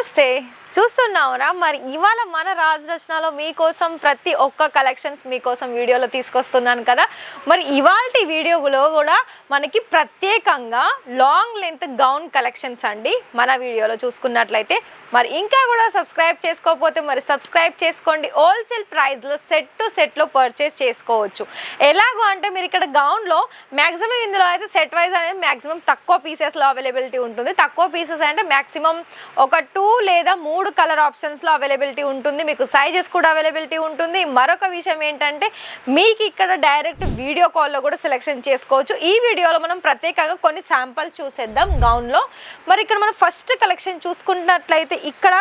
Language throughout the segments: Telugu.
నమస్తే చూస్తున్నావురా మరి ఇవాళ మన రాజరత్నాలో మీకోసం ప్రతి ఒక్క కలెక్షన్స్ మీకోసం వీడియోలో తీసుకొస్తున్నాను కదా. మరి ఇవాల్టి వీడియోలో కూడా మనకి ప్రత్యేకంగా లాంగ్ లెంత్ గౌన్ కలెక్షన్స్ అండి. మన వీడియోలో చూసుకున్నట్లయితే మరి ఇంకా కూడా సబ్స్క్రైబ్ చేసుకోకపోతే మరి సబ్స్క్రైబ్ చేసుకోండి. హోల్సేల్ ప్రైస్లో సెట్ టు సెట్లో పర్చేస్ చేసుకోవచ్చు. ఎలాగో అంటే మీరు ఇక్కడ గౌన్లో మ్యాక్సిమం ఇందులో అయితే సెట్ వైజ్ అనేది మ్యాక్సిమం తక్కువ పీసెస్లో అవైలబిలిటీ ఉంటుంది. తక్కువ పీసెస్ అంటే మ్యాక్సిమం ఒక 2 లేదా 3 కలర్ ఆప్షన్స్లో అవైలబిలిటీ ఉంటుంది. మీకు సైజెస్ కూడా అవైలబిలిటీ ఉంటుంది. మరొక విషయం ఏంటంటే మీకు ఇక్కడ డైరెక్ట్ వీడియో కాల్లో కూడా సెలెక్షన్ చేసుకోవచ్చు. ఈ వీడియోలో మనం ప్రత్యేకంగా కొన్ని శాంపుల్ చూసేద్దాం గౌన్లో. మరి ఇక్కడ మనం ఫస్ట్ కలెక్షన్ చూసుకున్నట్లయితే ఇక్కడ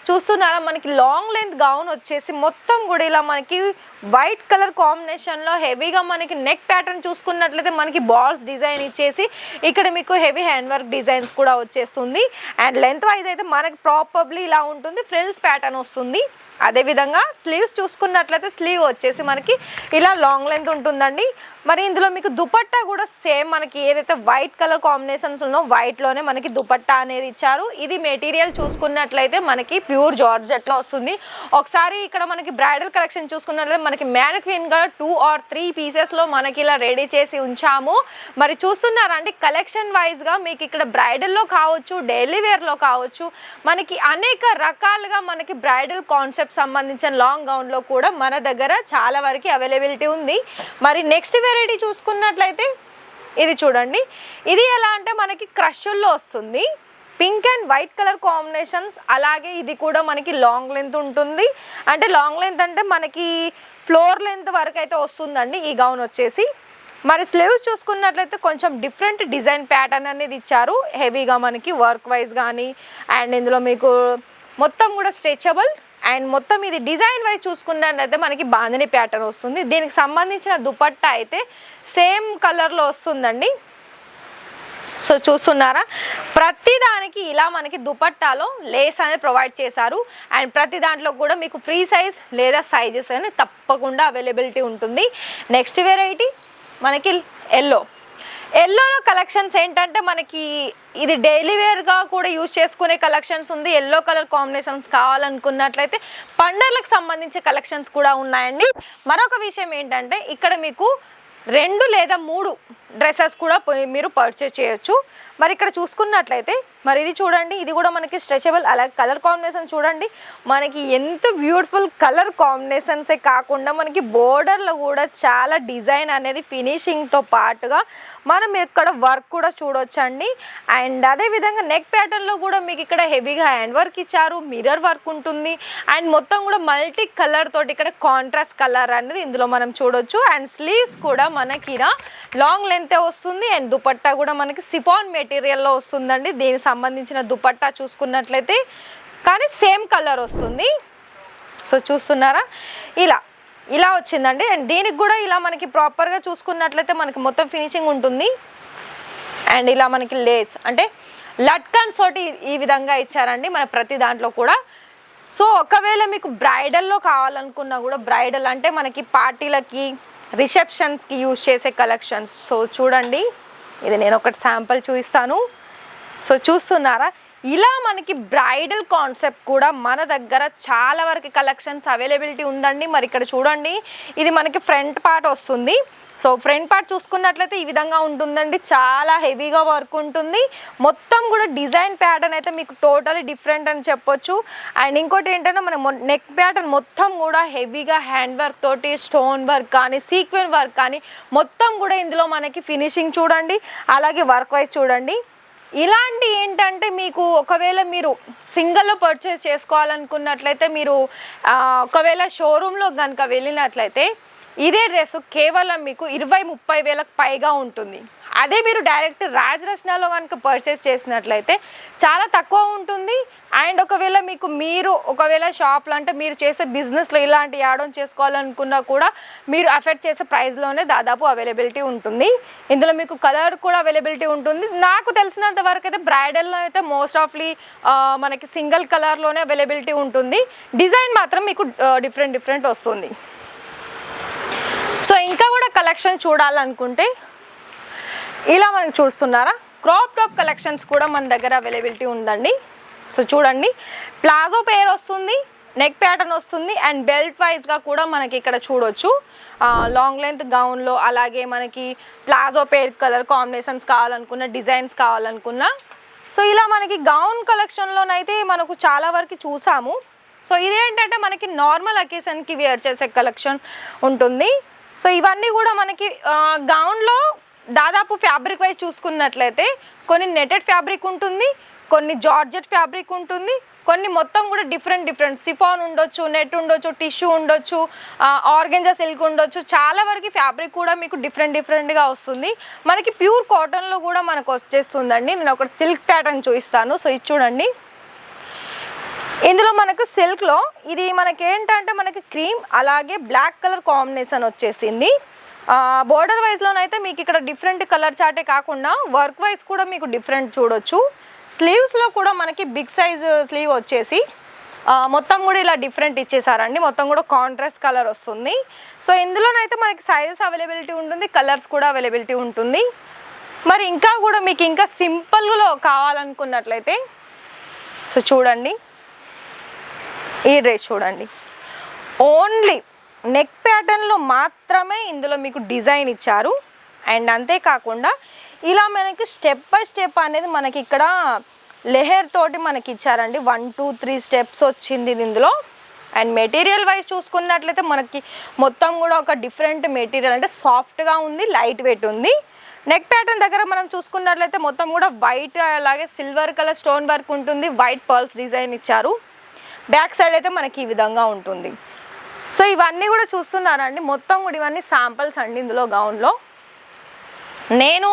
చూస్తున్నారా మనకి లాంగ్ లెంత్ గౌన్ వచ్చేసి మొత్తం కూడా ఇలా మనకి వైట్ కలర్ కాంబినేషన్లో హెవీగా మనకి నెక్ ప్యాటర్న్ చూసుకున్నట్లయితే మనకి బాల్స్ డిజైన్ ఇచ్చేసి ఇక్కడ మీకు హెవీ హ్యాండ్ వర్క్ డిజైన్స్ కూడా వచ్చేస్తుంది. అండ్ లెంత్ వైజ్ అయితే మనకి ప్రాపర్లీ ఇలా ఉంటుంది, ఫ్రిల్స్ ప్యాటర్న్ వస్తుంది. అదేవిధంగా స్లీవ్స్ చూసుకున్నట్లయితే స్లీవ్ వచ్చేసి మనకి ఇలా లాంగ్ లెంత్ ఉంటుందండి. మరి ఇందులో మీకు దుపట్టా కూడా సేమ్ మనకి ఏదైతే వైట్ కలర్ కాంబినేషన్స్ ఉన్నో వైట్లోనే మనకి దుపట్టా అనేది ఇచ్చారు. ఇది మెటీరియల్ చూసుకున్నట్లయితే మనకి ప్యూర్ జార్జెట్లో వస్తుంది. ఒకసారి ఇక్కడ మనకి బ్రైడల్ కలెక్షన్ చూసుకున్నట్లయితే మనకి మ్యానిక్విన్గా 2 or 3 పీసెస్లో మనకి ఇలా రెడీ చేసి ఉంచాము. మరి చూస్తున్నారంటే కలెక్షన్ వైజ్గా మీకు ఇక్కడ బ్రైడల్లో కావచ్చు, డైలీ వేర్లో కావచ్చు, మనకి అనేక రకాలుగా మనకి బ్రైడల్ కాన్సెప్ట్ సంబంధించిన లాంగ్ గౌన్లో కూడా మన దగ్గర చాలా వరకు అవైలబిలిటీ ఉంది. మరి నెక్స్ట్ వెరైటీ చూసుకున్నట్లయితే ఇది చూడండి. ఇది ఎలా అంటే మనకి క్రష్ల్లో వస్తుంది, pink and white colour combinations. అలాగే ఇది కూడా మనకి లాంగ్ లెంత్ ఉంటుంది. అంటే లాంగ్ లెంత్ అంటే మనకి ఫ్లోర్ లెంత్ వరకు అయితే వస్తుందండి ఈ గౌన్ వచ్చేసి. మరి స్లీవ్స్ చూసుకున్నట్లయితే కొంచెం డిఫరెంట్ డిజైన్ ప్యాటర్న్ అనేది ఇచ్చారు. హెవీగా మనకి వర్క్ వైజ్ కానీ అండ్ ఇందులో మీకు మొత్తం కూడా స్ట్రెచబుల్ అండ్ మొత్తం ఇది డిజైన్ వైజ్ చూసుకున్నట్లయితే మనకి బాందిని ప్యాటర్న్ వస్తుంది. దీనికి సంబంధించిన దుపట్టా అయితే సేమ్ కలర్లో వస్తుందండి. సో చూస్తున్నారా ప్రతి దానికి ఇలా మనకి దుపట్టాలో లేస్ అనేది ప్రొవైడ్ చేశారు. అండ్ ప్రతి దాంట్లో కూడా మీకు ఫ్రీ సైజ్ లేదా సైజెస్ అనేది తప్పకుండా అవైలబిలిటీ ఉంటుంది. నెక్స్ట్ వెరైటీ మనకి ఎల్లోలో కలెక్షన్స్ ఏంటంటే మనకి ఇది డైలీ వేర్గా కూడా యూజ్ చేసుకునే కలెక్షన్స్ ఉంది. ఎల్లో కలర్ కాంబినేషన్స్ కావాలనుకున్నట్లయితే పండర్లకు సంబంధించే కలెక్షన్స్ కూడా ఉన్నాయండి. మరొక విషయం ఏంటంటే ఇక్కడ మీకు 2 లేదా 3 డ్రెస్సెస్ కూడా మీరు పర్చేస్ చేయొచ్చు. మరి ఇక్కడ చూసుకున్నట్లయితే మరి ఇది చూడండి, ఇది కూడా మనకి స్ట్రెచబుల్. అలాగే కలర్ కాంబినేషన్ చూడండి, మనకి ఎంత బ్యూటిఫుల్ కలర్ కాంబినేషన్సే కాకుండా మనకి బోర్డర్లో కూడా చాలా డిజైన్ అనేది ఫినిషింగ్తో పాటుగా మనం ఇక్కడ వర్క్ కూడా చూడొచ్చండి. అండ్ అదేవిధంగా నెక్ ప్యాటర్న్లో కూడా మీకు ఇక్కడ హెవీగా హ్యాండ్ వర్క్ ఇచ్చారు, మిర్రర్ వర్క్ ఉంటుంది. అండ్ మొత్తం కూడా మల్టీ కలర్ తోటి ఇక్కడ కాంట్రాస్ట్ కలర్ అనేది ఇందులో మనం చూడొచ్చు. అండ్ స్లీవ్స్ కూడా మనకి లాంగ్ లెంతే వస్తుంది. అండ్ దుపట్టా కూడా మనకి సిఫాన్ మెటీరియల్లో వస్తుందండి. దీనికి సంబంధించిన దుపట్టా చూసుకున్నట్లయితే కానీ సేమ్ కలర్ వస్తుంది. సో చూస్తున్నారా ఇలా వచ్చిందండి. అండ్ దీనికి కూడా ఇలా మనకి ప్రాపర్గా చూసుకున్నట్లయితే మనకి మొత్తం ఫినిషింగ్ ఉంటుంది. అండ్ ఇలా మనకి లేస్ అంటే లట్కన్స్ తోటి ఈ విధంగా ఇచ్చారండి మన ప్రతి దాంట్లో కూడా. సో ఒకవేళ మీకు బ్రైడల్లో కావాలనుకున్నా కూడా, బ్రైడల్ అంటే మనకి పార్టీలకి రిసెప్షన్స్కి యూజ్ చేసే కలెక్షన్స్. సో చూడండి, ఇది నేను ఒకటి శాంపుల్ చూపిస్తాను. సో చూస్తున్నారా ఇలా మనకి బ్రైడల్ కాన్సెప్ట్ కూడా మన దగ్గర చాలా వరకు కలెక్షన్స్ అవైలబిలిటీ ఉందండి. మరి ఇక్కడ చూడండి, ఇది మనకి ఫ్రంట్ పార్ట్ వస్తుంది. సో ఫ్రంట్ పార్ట్ చూసుకున్నట్లయితే ఈ విధంగా ఉంటుందండి. చాలా హెవీగా వర్క్ ఉంటుంది. మొత్తం కూడా డిజైన్ ప్యాటర్న్ అయితే మీకు టోటలీ డిఫరెంట్ అని చెప్పొచ్చు. అండ్ ఇంకోటి ఏంటంటే మన నెక్ ప్యాటర్న్ మొత్తం కూడా హెవీగా హ్యాండ్ వర్క్ తోటి స్టోన్ వర్క్ కానీ సీక్వెన్ వర్క్ కానీ మొత్తం కూడా ఇందులో మనకి ఫినిషింగ్ చూడండి. అలాగే వర్క్ వైజ్ చూడండి. ఇలాంటి ఏంటంటే మీకు ఒకవేళ మీరు సింగిల్లో పర్చేస్ చేసుకోవాలనుకున్నట్లయితే మీరు ఒకవేళ షోరూంలో కనుక వెళ్ళినట్లయితే ఇదే డ్రెస్ కేవలం మీకు 20-30 వేలకు పైగా ఉంటుంది. అదే మీరు డైరెక్ట్ రాజరత్నాలో కనుక పర్చేస్ చేసినట్లయితే చాలా తక్కువ ఉంటుంది. అండ్ ఒకవేళ ఒకవేళ షాప్లో అంటే మీరు చేసే బిజినెస్లో ఇలాంటి యాడ్ ఆన్ చేసుకోవాలనుకున్నా కూడా మీరు అఫెక్ట్ చేసే ప్రైస్లోనే దాదాపు అవైలబిలిటీ ఉంటుంది. ఇందులో మీకు కలర్ కూడా అవైలబిలిటీ ఉంటుంది. నాకు తెలిసినంత వరకు అయితే బ్రైడల్లో అయితే మోస్ట్ ఆఫ్లీ మనకి సింగిల్ కలర్లోనే అవైలబిలిటీ ఉంటుంది. డిజైన్ మాత్రం మీకు డిఫరెంట్ వస్తుంది. సో ఇంకా కూడా కలెక్షన్ చూడాలనుకుంటే ఇలా మనకి చూస్తున్నారా క్రాప్ టాప్ కలెక్షన్స్ కూడా మన దగ్గర అవైలబిలిటీ ఉందండి. సో చూడండి, ప్లాజో పేర్ వస్తుంది, నెక్ ప్యాటర్న్ వస్తుంది అండ్ బెల్ట్ వైజ్గా కూడా మనకి ఇక్కడ చూడొచ్చు. లాంగ్ లెంత్ గౌన్లో అలాగే మనకి ప్లాజో పేర్ కలర్ కాంబినేషన్స్ కావాలనుకున్న, డిజైన్స్ కావాలనుకున్న, సో ఇలా మనకి గౌన్ కలెక్షన్లోనైతే మనకు చాలా వరకు చూసాము. సో ఇదేంటంటే మనకి నార్మల్ అకేషన్కి వేర్ చేసే కలెక్షన్ ఉంటుంది. సో ఇవన్నీ కూడా మనకి గౌన్లో దాదాపు ఫ్యాబ్రిక్ వైజ్ చూసుకున్నట్లయితే కొన్ని నెటెడ్ ఫ్యాబ్రిక్ ఉంటుంది, కొన్ని జార్జెట్ ఫ్యాబ్రిక్ ఉంటుంది, కొన్ని మొత్తం కూడా డిఫరెంట్ సిఫాన్ ఉండొచ్చు, నెట్ ఉండొచ్చు, టిష్యూ ఉండొచ్చు, ఆర్గెంజా సిల్క్ ఉండొచ్చు. చాలా వరకు ఫ్యాబ్రిక్ కూడా మీకు డిఫరెంట్గా వస్తుంది. మనకి ప్యూర్ కాటన్లో కూడా మనకు వచ్చేస్తుందండి. నేను ఒక సిల్క్ ప్యాటర్న్ చూపిస్తాను. సో ఇది చూడండి, ఇందులో మనకు సిల్క్లో ఇది మనకి ఏంటంటే మనకి క్రీమ్ అలాగే బ్లాక్ కలర్ కాంబినేషన్ వచ్చేసింది. బోర్డర్ వైజ్లోనైతే మీకు ఇక్కడ డిఫరెంట్ కలర్ చాటే కాకుండా వర్క్ వైజ్ కూడా మీకు డిఫరెంట్ చూడొచ్చు. స్లీవ్స్లో కూడా మనకి బిగ్ సైజ్ స్లీవ్ వచ్చేసి మొత్తం కూడా ఇలా డిఫరెంట్ ఇచ్చేసారండి. మొత్తం కూడా కాంట్రాస్ట్ కలర్ వస్తుంది. సో ఇందులోనైతే మనకి సైజెస్ అవైలబిలిటీ ఉంటుంది, కలర్స్ కూడా అవైలబిలిటీ ఉంటుంది. మరి ఇంకా కూడా మీకు ఇంకా సింపుల్లో కావాలనుకున్నట్లయితే సో చూడండి, ఈ డ్రెస్ చూడండి, ఓన్లీ నెక్ ప్యాటర్న్లో మాత్రమే ఇందులో మీకు డిజైన్ ఇచ్చారు. అండ్ అంతేకాకుండా ఇలా మనకి స్టెప్ బై స్టెప్ అనేది మనకి ఇక్కడ లెహర్ తోటి మనకి ఇచ్చారండి. 1 2 3 స్టెప్స్ వచ్చింది ఇందులో. అండ్ మెటీరియల్ వైజ్ చూసుకున్నట్లయితే మనకి మొత్తం కూడా ఒక డిఫరెంట్ మెటీరియల్, అంటే సాఫ్ట్గా ఉంది, లైట్ వెయిట్ ఉంది. నెక్ ప్యాటర్న్ దగ్గర మనం చూసుకున్నట్లయితే మొత్తం కూడా వైట్ అలాగే సిల్వర్ కలర్ స్టోన్ వర్క్ ఉంటుంది, వైట్ పర్ల్స్ డిజైన్ ఇచ్చారు. బ్యాక్ సైడ్ అయితే మనకి ఈ విధంగా ఉంటుంది. సో ఇవన్నీ కూడా చూస్తున్నారండి, మొత్తం కూడా ఇవన్నీ శాంపిల్స్ అండి ఇందులో గౌన్లో. నేను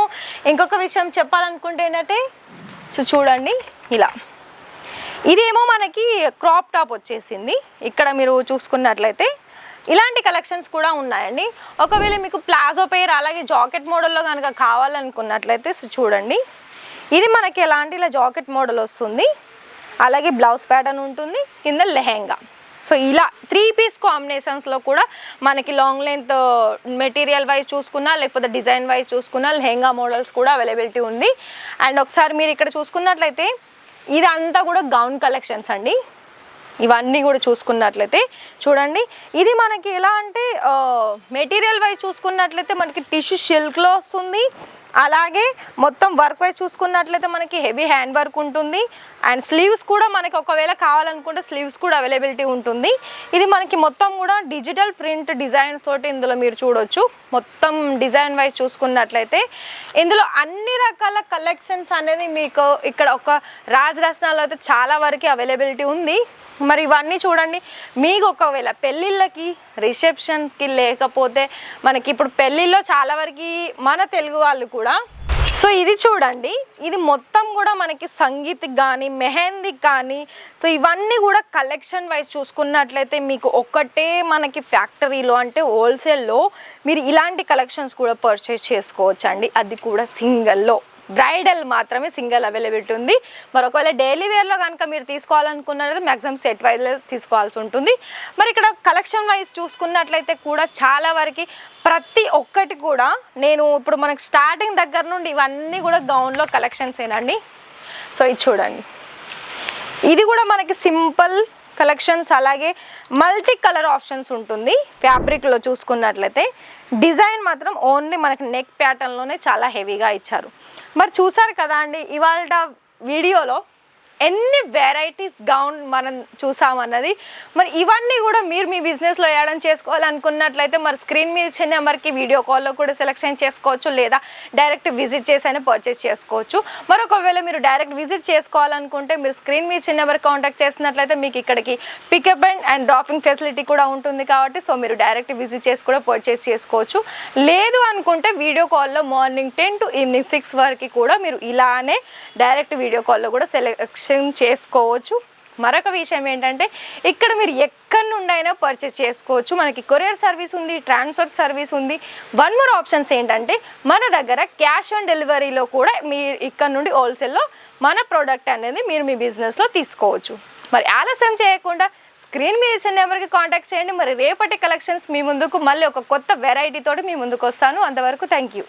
ఇంకొక విషయం చెప్పాలనుకుంటే ఏంటంటే సో చూడండి, ఇలా ఇదేమో మనకి క్రాప్ టాప్ వచ్చేసింది. ఇక్కడ మీరు చూసుకున్నట్లయితే ఇలాంటి కలెక్షన్స్ కూడా ఉన్నాయండి. ఒకవేళ మీకు ప్లాజో పేర్ అలాగే జాకెట్ మోడల్లో కనుక కావాలనుకున్నట్లయితే సో చూడండి, ఇది మనకి ఎలాంటి ఇలా జాకెట్ మోడల్ వస్తుంది, అలాగే బ్లౌజ్ ప్యాటర్న్ ఉంటుంది, కింద లెహెంగా. సో ఇలా 3 పీస్ కాంబినేషన్స్లో కూడా మనకి లాంగ్ లెంత్ మెటీరియల్ వైజ్ చూసుకున్నా లేకపోతే డిజైన్ వైజ్ చూసుకున్నా లెహెంగా మోడల్స్ కూడా అవైలబిలిటీ ఉంది. అండ్ ఒకసారి మీరు ఇక్కడ చూసుకున్నట్లయితే ఇదంతా కూడా గౌన్ కలెక్షన్స్ అండి. ఇవన్నీ కూడా చూసుకున్నట్లయితే చూడండి, ఇది మనకి ఎలా అంటే మెటీరియల్ వైజ్ చూసుకున్నట్లయితే మనకి టిష్యూ సిల్క్లో వస్తుంది, అలాగే మొత్తం వర్క్ వైజ్ చూసుకున్నట్లయితే మనకి హెవీ హ్యాండ్ వర్క్ ఉంటుంది. అండ్ స్లీవ్స్ కూడా మనకి ఒకవేళ కావాలనుకుంటే స్లీవ్స్ కూడా అవైలబిలిటీ ఉంటుంది. ఇది మనకి మొత్తం కూడా డిజిటల్ ప్రింట్ డిజైన్స్ తోటి ఇందులో మీరు చూడొచ్చు. మొత్తం డిజైన్ వైజ్ చూసుకున్నట్లయితే ఇందులో అన్ని రకాల కలెక్షన్స్ అనేది మీకు ఇక్కడ ఒక రాజ్ రత్నాల్లో అయితే చాలా వరకు అవైలబిలిటీ ఉంది. మరి ఇవన్నీ చూడండి, మీకు ఒకవేళ పెళ్ళిళ్ళకి రిసెప్షన్స్కి లేకపోతే మనకి ఇప్పుడు పెళ్ళిళ్ళలో చాలా వరకు మన తెలుగు వాళ్ళు కూడా సో ఇది చూడండి, ఇది మొత్తం కూడా మనకి సంగీత్కి కానీ మెహందీకి కానీ సో ఇవన్నీ కూడా కలెక్షన్ వైజ్ చూసుకున్నట్లయితే మీకు ఒక్కటే మనకి ఫ్యాక్టరీలో అంటే హోల్సేల్లో మీరు ఇలాంటి కలెక్షన్స్ కూడా పర్చేస్ చేసుకోవచ్చండి. అది కూడా సింగిల్లో, బ్రైడల్ మాత్రమే సింగిల్ అవైలబిలిటీ ఉంది. మరి ఒకవేళ డైలీ వేర్లో కనుక మీరు తీసుకోవాలనుకున్నది మ్యాక్సిమం సెట్ వైజ్ తీసుకోవాల్సి ఉంటుంది. మరి ఇక్కడ కలెక్షన్ వైజ్ చూసుకున్నట్లయితే కూడా చాలా వరకు ప్రతి ఒక్కటి కూడా నేను ఇప్పుడు మనకి స్టార్టింగ్ దగ్గర నుండి ఇవన్నీ కూడా గౌన్లో కలెక్షన్స్ ఏనండి. సో ఇది చూడండి, ఇది కూడా మనకి సింపుల్ కలెక్షన్స్, అలాగే మల్టీ కలర్ ఆప్షన్స్ ఉంటుంది. ఫ్యాబ్రిక్లో చూసుకున్నట్లయితే డిజైన్ మాత్రం ఓన్లీ మనకి నెక్ ప్యాటర్న్లోనే చాలా హెవీగా ఇచ్చారు. మరి చూసారు కదా అండి ఇవాళ వీడియోలో ఎన్ని వెరైటీస్ గౌన్ మనం చూసామన్నది. మరి ఇవన్నీ కూడా మీరు మీ బిజినెస్లో యాడ్ చేసుకోవాలనుకున్నట్లయితే మరి స్క్రీన్ మీద ఇచ్చే నెంబర్కి వీడియో కాల్లో కూడా సెలెక్షన్ చేసుకోవచ్చు, లేదా డైరెక్ట్ విజిట్ చేసైనా పర్చేస్ చేసుకోవచ్చు. మరి ఒకవేళ మీరు డైరెక్ట్ విజిట్ చేసుకోవాలనుకుంటే మీరు స్క్రీన్ మీద ఇచ్చే నెంబర్ కాంటాక్ట్ చేసినట్లయితే మీకు ఇక్కడికి పికప్ అండ్ డ్రాపింగ్ ఫెసిలిటీ కూడా ఉంటుంది కాబట్టి సో మీరు డైరెక్ట్ విజిట్ చేసి కూడా పర్చేస్ చేసుకోవచ్చు. లేదు అనుకుంటే వీడియో కాల్లో మార్నింగ్ 10 to ఈవినింగ్ 6 వరకు కూడా మీరు ఇలానే డైరెక్ట్ వీడియో కాల్లో కూడా సెలెక్షన్ చేసుకోవచ్చు. మరొక విషయం ఏంటంటే ఇక్కడ మీరు ఎక్కడి నుండి అయినా పర్చేస్ చేసుకోవచ్చు. మనకి కొరియర్ సర్వీస్ ఉంది, ట్రాన్స్ఫర్ సర్వీస్ ఉంది. వన్ మోర్ ఆప్షన్స్ ఏంటంటే మన దగ్గర క్యాష్ ఆన్ డెలివరీలో కూడా మీరు ఇక్కడ నుండి హోల్సేల్లో మన ప్రోడక్ట్ అనేది మీరు మీ బిజినెస్లో తీసుకోవచ్చు. మరి ఆలస్యం చేయకుండా స్క్రీన్ మీద ఇచ్చిన నెంబర్కి కాంటాక్ట్ చేయండి. మరి రేపటి కలెక్షన్స్ మీ ముందుకు మళ్ళీ ఒక కొత్త వెరైటీ తోటి మీ ముందుకు వస్తాను. అంతవరకు థ్యాంక్ యూ.